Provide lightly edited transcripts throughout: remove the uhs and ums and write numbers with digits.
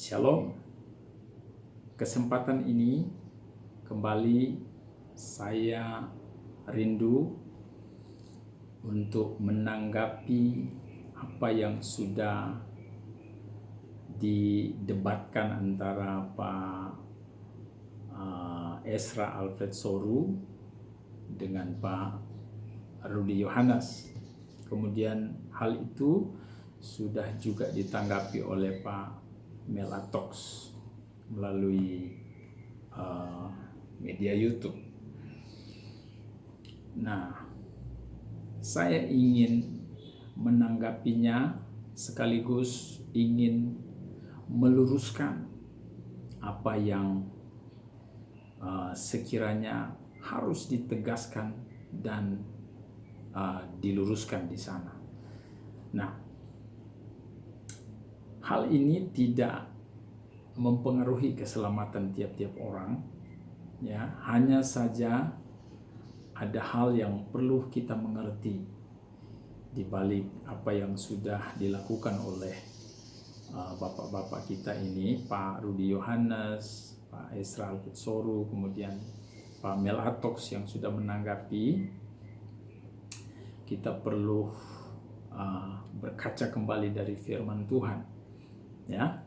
Shalom. Kesempatan ini kembali saya rindu untuk menanggapi apa yang sudah didebatkan antara Pak Ezra Alfred Soru dengan Pak Rudi Yohanes. Kemudian hal itu sudah juga ditanggapi oleh Pak Mel Atox melalui media YouTube. Nah, saya ingin menanggapinya sekaligus ingin meluruskan apa yang sekiranya harus ditegaskan dan diluruskan di sana. Nah, hal ini tidak mempengaruhi keselamatan tiap-tiap orang, ya. Hanya saja ada hal yang perlu kita mengerti di balik apa yang sudah dilakukan oleh bapak-bapak kita ini, Pak Rudi Yohanes, Pak Ezra Alfred Soru, kemudian Pak Mel Atox yang sudah menanggapi. Kita perlu berkaca kembali dari firman Tuhan, ya.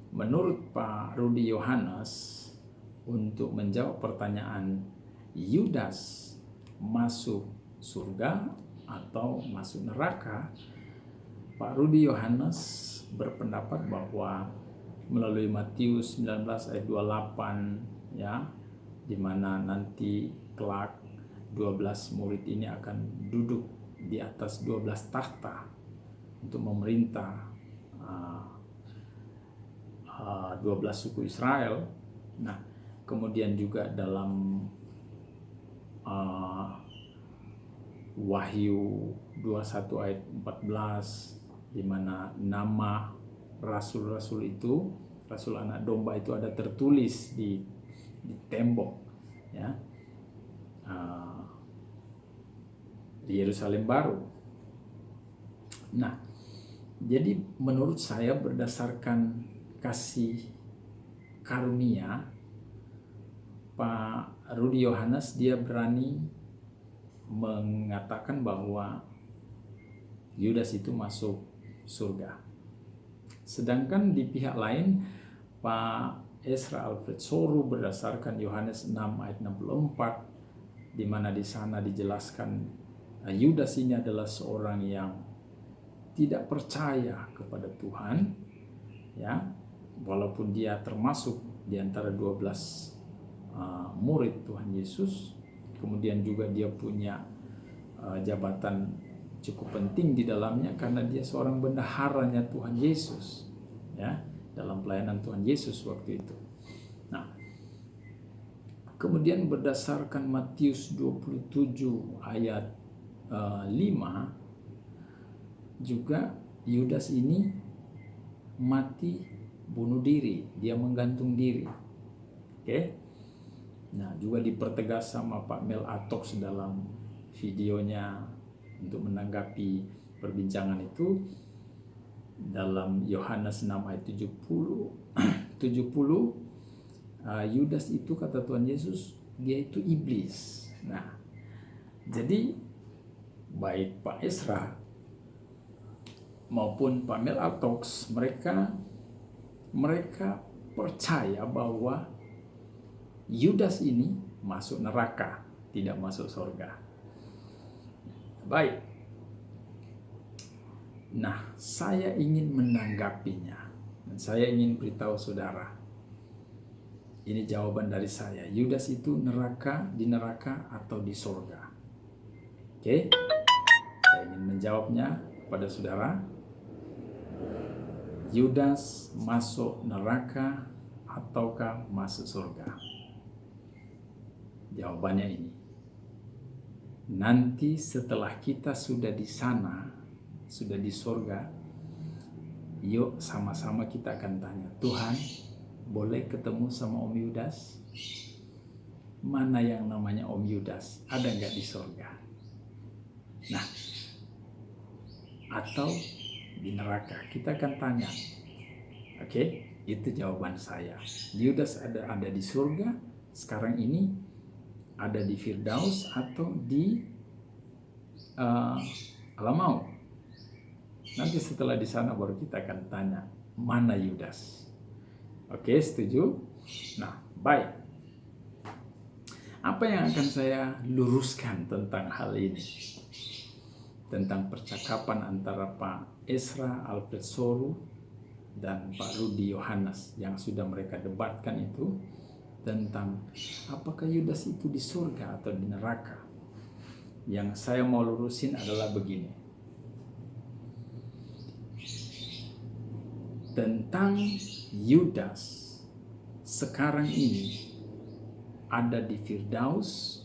Menurut Pak Rudi Yohanes, untuk menjawab pertanyaan Yudas masuk surga atau masuk neraka, Pak Rudi Yohanes berpendapat bahwa melalui Matius 19 ayat 28, ya, di mana nanti kelak 12 murid ini akan duduk di atas 12 tahta untuk memerintah 12 suku Israel. Nah, kemudian juga dalam Wahyu 21 ayat 14, di mana nama rasul-rasul itu, rasul anak domba itu ada tertulis di tembok, ya, di Yerusalem baru. Nah, jadi menurut saya berdasarkan kasih karunia Pak Rudi Yohanes, dia berani mengatakan bahwa Yudas itu masuk surga. Sedangkan di pihak lain Pak Ezra Alfred Soru berdasarkan Yohanes 6 ayat 64, di mana di sana dijelaskan Yudas ini adalah seorang yang tidak percaya kepada Tuhan, ya, walaupun dia termasuk di antara 12 murid Tuhan Yesus. Kemudian juga dia punya jabatan cukup penting di dalamnya karena dia seorang bendaharanya Tuhan Yesus, ya, dalam pelayanan Tuhan Yesus waktu itu. Nah, kemudian berdasarkan Matius 27 ayat 5 juga Yudas ini mati bunuh diri, dia menggantung diri. Oke. Nah, juga dipertegas sama Pak Mel Atox dalam videonya untuk menanggapi perbincangan itu dalam Yohanes 6 ayat 70 Yudas itu kata Tuhan Yesus dia itu iblis. Nah, jadi baik Pak Ezra maupun Pak Mel Atox mereka percaya bahwa Yudas ini masuk neraka, tidak masuk surga. Baik. Nah, saya ingin menanggapinya. Dan saya ingin beritahu saudara. Ini jawaban dari saya. Yudas itu di neraka atau di surga? Oke. Saya ingin menjawabnya kepada saudara. Yudas masuk neraka ataukah masuk surga? Jawabannya ini. Nanti setelah kita sudah di sana, sudah di surga, yuk sama-sama kita akan tanya, Tuhan, boleh ketemu sama Om Yudas? Mana yang namanya Om Yudas? Ada nggak di surga? Nah, atau di neraka? Kita akan tanya. Oke? Itu jawaban saya. Yudas ada di surga sekarang ini, ada di Firdaus atau di alam maut. Nanti setelah di sana baru kita akan tanya mana Yudas. Oke, setuju? Nah, baik. Apa yang akan saya luruskan tentang hal ini? Tentang percakapan antara Pak Ezra Alfred Soru dan Pak Rudi Yohanes yang sudah mereka debatkan itu, tentang apakah Yudas itu di surga atau di neraka. Yang saya mau lurusin adalah begini. Tentang Yudas sekarang ini ada di Firdaus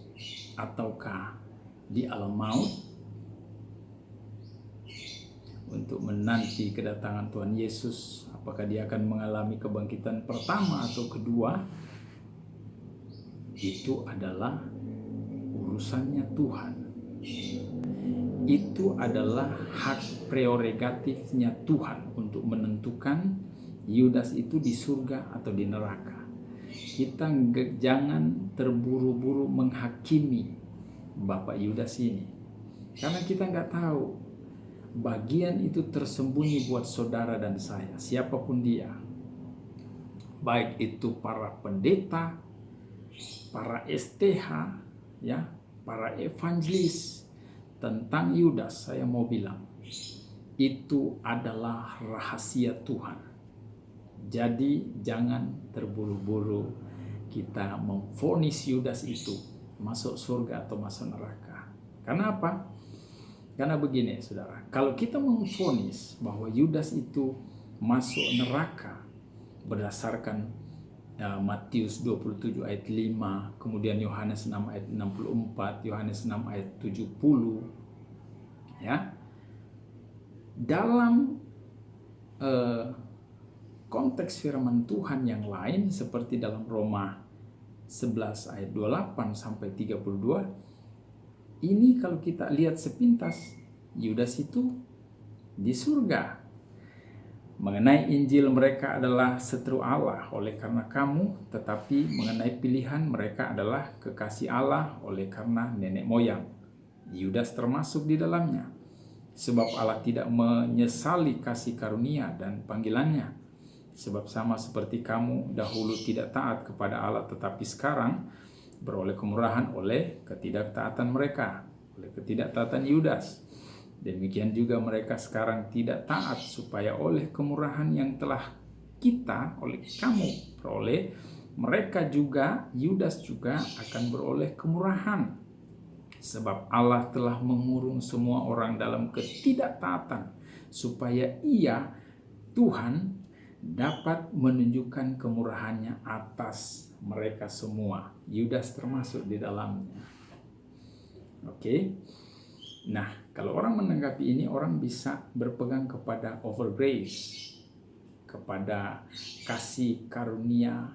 ataukah di alam maut untuk menanti kedatangan Tuhan Yesus. Apakah dia akan mengalami kebangkitan pertama atau kedua? Itu adalah urusannya Tuhan. Itu adalah hak prerogatifnya Tuhan untuk menentukan Yudas itu di surga atau di neraka. Kita jangan terburu-buru menghakimi Bapak Yudas ini, karena kita nggak tahu bagian itu tersembunyi buat saudara dan saya, siapapun dia, baik itu para pendeta, para STH, ya, para evangelis. Tentang Yudas saya mau bilang itu adalah rahasia Tuhan. Jadi jangan terburu-buru kita memvonis Yudas itu masuk surga atau masuk neraka. Karena apa? Karena begini, saudara, kalau kita memvonis bahwa Yudas itu masuk neraka berdasarkan Matius 27 ayat 5, kemudian Yohanes 6 ayat 64, Yohanes 6 ayat 70, ya. Dalam konteks firman Tuhan yang lain seperti dalam Roma 11 ayat 28 sampai 32, ini kalau kita lihat sepintas, Yudas itu di surga. Mengenai Injil, mereka adalah seteru Allah oleh karena kamu, tetapi mengenai pilihan, mereka adalah kekasih Allah oleh karena nenek moyang. Yudas termasuk di dalamnya. Sebab Allah tidak menyesali kasih karunia dan panggilannya. Sebab sama seperti kamu dahulu tidak taat kepada Allah, tetapi sekarang beroleh kemurahan oleh ketidaktaatan mereka, oleh ketidaktaatan Yudas. Demikian juga mereka sekarang tidak taat supaya oleh kemurahan yang telah kita, oleh kamu peroleh, mereka juga, Yudas juga akan beroleh kemurahan. Sebab Allah telah mengurung semua orang dalam ketidaktaatan supaya Ia, Tuhan, dapat menunjukkan kemurahannya atas mereka semua. Yudas termasuk di dalamnya. Oke. Nah, kalau orang menanggapi ini, orang bisa berpegang kepada over grace, kepada kasih karunia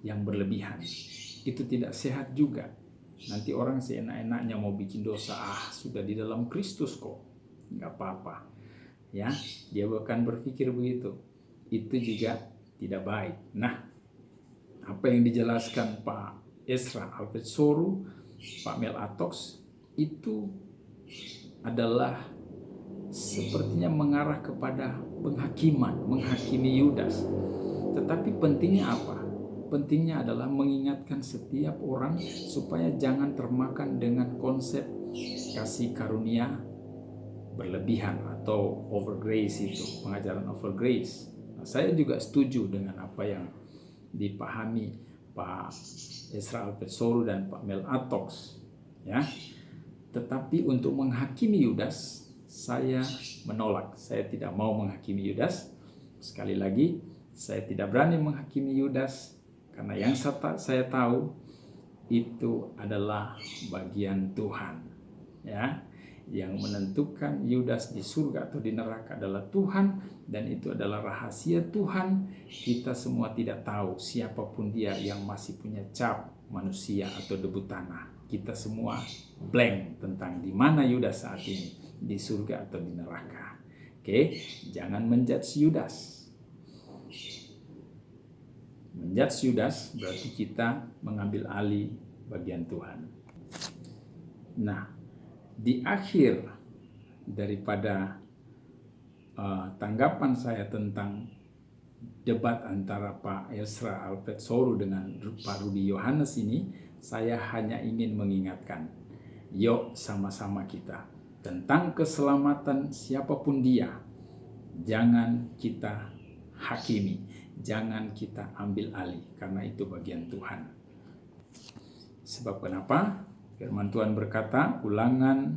yang berlebihan. Itu tidak sehat juga. Nanti orang seenak-enaknya mau bikin dosa, sudah di dalam Kristus kok, nggak apa-apa. Ya, dia bahkan berpikir begitu. Itu juga tidak baik. Nah, apa yang dijelaskan Pak Ezra Alfred Soru, Pak Mel Atox, itu adalah sepertinya mengarah kepada penghakiman, menghakimi Yudas. Tetapi pentingnya apa? Pentingnya adalah mengingatkan setiap orang supaya jangan termakan dengan konsep kasih karunia berlebihan atau over grace itu, pengajaran over grace. Nah, saya juga setuju dengan apa yang dipahami Pak Ezra Alfred Soru dan Pak Mel Atox, ya. Tetapi untuk menghakimi Yudas, saya menolak. Saya tidak mau menghakimi Yudas. Sekali lagi, saya tidak berani menghakimi Yudas karena yang saya tahu itu adalah bagian Tuhan. Ya, yang menentukan Yudas di surga atau di neraka adalah Tuhan, dan itu adalah rahasia Tuhan. Kita semua tidak tahu siapapun dia yang masih punya cap manusia atau debu tanah. Kita semua blank tentang di mana Yudas saat ini, di surga atau di neraka. Oke, jangan menjudge Yudas. menjudge Yudas berarti kita mengambil alih bagian Tuhan. Nah, di akhir daripada tanggapan saya tentang debat antara Pak Ezra Alfred Soru dengan Pak Rudi Yohanes ini, saya hanya ingin mengingatkan, yuk sama-sama kita tentang keselamatan siapapun dia, jangan kita hakimi, jangan kita ambil alih, karena itu bagian Tuhan. Sebab kenapa? Firman Tuhan berkata, Ulangan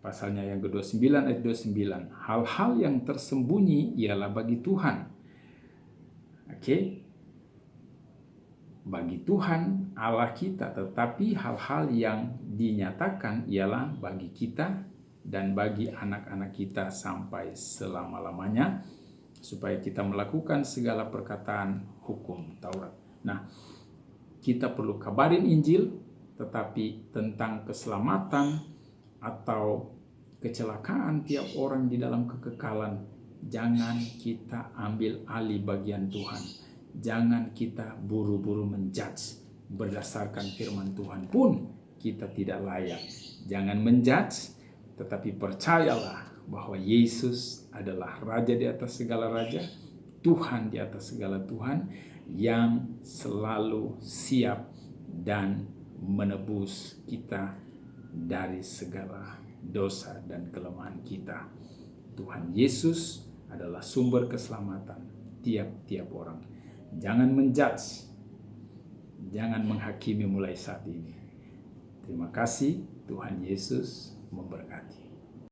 pasalnya yang ke-29 ayat 29, hal-hal yang tersembunyi ialah bagi Tuhan. Oke? Bagi Tuhan Allah kita, tetapi hal-hal yang dinyatakan ialah bagi kita dan bagi anak-anak kita sampai selama-lamanya, supaya kita melakukan segala perkataan hukum Taurat. Nah, kita perlu kabarin Injil, tetapi tentang keselamatan atau kecelakaan tiap orang di dalam kekekalan, jangan kita ambil alih bagian Tuhan. Jangan kita buru-buru menjudge berdasarkan firman Tuhan pun kita tidak layak. Jangan menjudge, tetapi percayalah bahwa Yesus adalah Raja di atas segala raja, Tuhan di atas segala Tuhan, yang selalu siap dan menebus kita dari segala dosa dan kelemahan kita. Tuhan Yesus adalah sumber keselamatan tiap-tiap orang. Jangan menjudge, jangan menghakimi mulai saat ini. Terima kasih, Tuhan Yesus memberkati.